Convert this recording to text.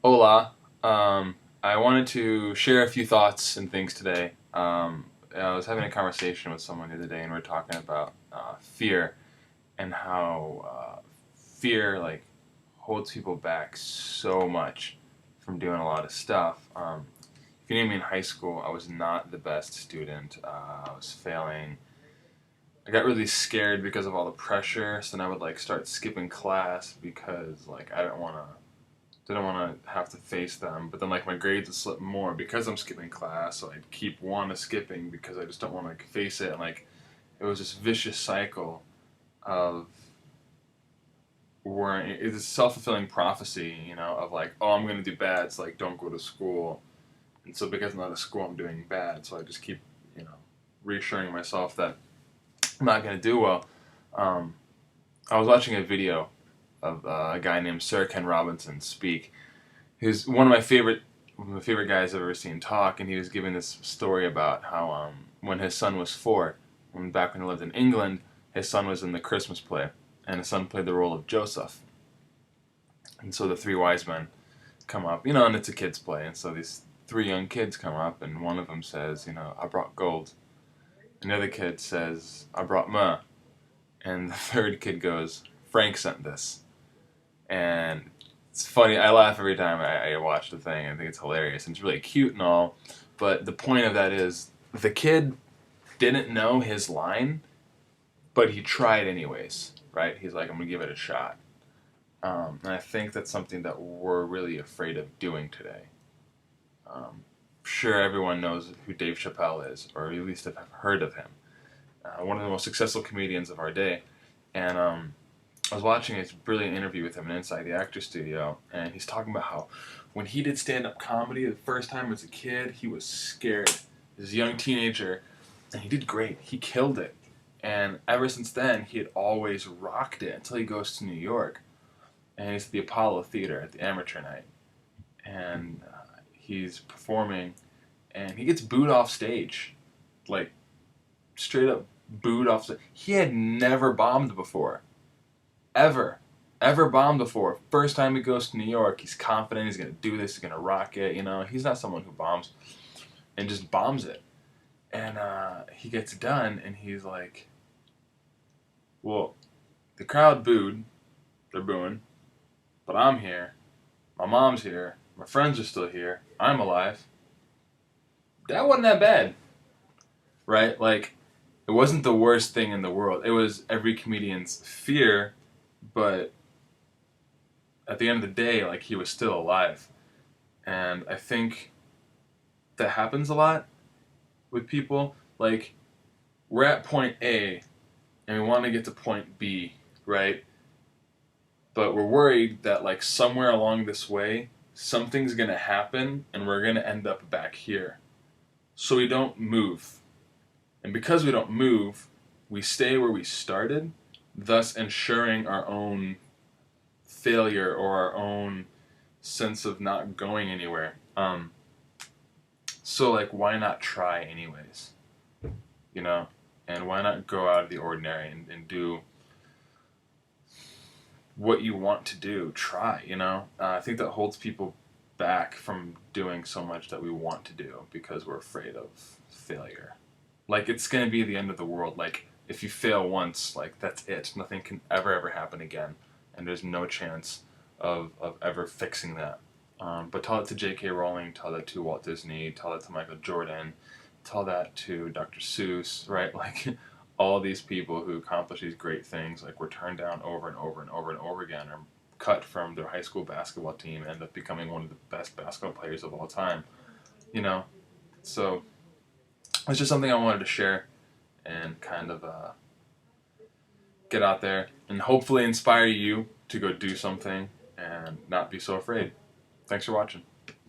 Hola. I wanted to share a few thoughts and things today. I was having a conversation with someone the other day, and we are talking about fear and how fear holds people back so much from doing a lot of stuff. If you knew me in high school, I was not the best student. I was failing. I got really scared because of all the pressure, so then I would start skipping class because I didn't want to have to face them. But then my grades would slip more because I'm skipping class, so I'd keep wanting to skipping because I just don't want to face it. And it was this vicious cycle of where it's a self-fulfilling prophecy, of oh, I'm gonna do bad, so don't go to school. And so because I'm not at school, I'm doing bad. So I just keep reassuring myself that I'm not gonna do well. Um, I was watching a video of a guy named Sir Ken Robinson speak. He's one of my favorite guys I've ever seen talk, and he was giving this story about how when his son was 4, back when he lived in England, his son was in the Christmas play, and his son played the role of Joseph. And so the three wise men come up, and it's a kids' play, and so these three young kids come up, and one of them says, I brought gold, and the other kid says, I brought myrrh, and the third kid goes, Frank sent this. And it's funny. I laugh every time I watch the thing. I think it's hilarious and it's really cute and all. But the point of that is the kid didn't know his line, but he tried anyways. Right? He's like, I'm gonna give it a shot. And I think that's something that we're really afraid of doing today. Sure, everyone knows who Dave Chappelle is, or at least have heard of him. One of the most successful comedians of our day. And I was watching a brilliant interview with him in Inside the Actor Studio, and he's talking about how when he did stand-up comedy the first time as a kid, he was scared. As a young teenager, and he did great. He killed it. And ever since then, he had always rocked it until he goes to New York. And he's at the Apollo Theater at the amateur night. And he's performing, and he gets booed off stage. Like, straight up booed off stage. He had never bombed before. Ever bombed before. First time he goes to New York, he's confident he's gonna do this, he's gonna rock it, He's not someone who bombs and just bombs it. And he gets done and he's like, well, the crowd booed, they're booing, but I'm here, my mom's here, my friends are still here, I'm alive. That wasn't that bad, right? It wasn't the worst thing in the world. It was every comedian's fear, but at the end of the day, he was still alive. And I think that happens a lot with people. We're at point A and we want to get to point B, right? But we're worried that somewhere along this way, something's going to happen and we're going to end up back here. So we don't move. And because we don't move, we stay where we started, thus ensuring our own failure or our own sense of not going anywhere. So why not try anyways? And why not go out of the ordinary and do what you want to do? Try, I think that holds people back from doing so much that we want to do because we're afraid of failure. It's gonna be the end of the world. If you fail once, that's it. Nothing can ever happen again. And there's no chance of ever fixing that. But tell it to J.K. Rowling, tell that to Walt Disney, tell that to Michael Jordan, tell that to Dr. Seuss, right? All these people who accomplish these great things, were turned down over and over and over and over again, or cut from their high school basketball team and end up becoming one of the best basketball players of all time. So it's just something I wanted to share and kind of get out there and hopefully inspire you to go do something and not be so afraid. Thanks for watching.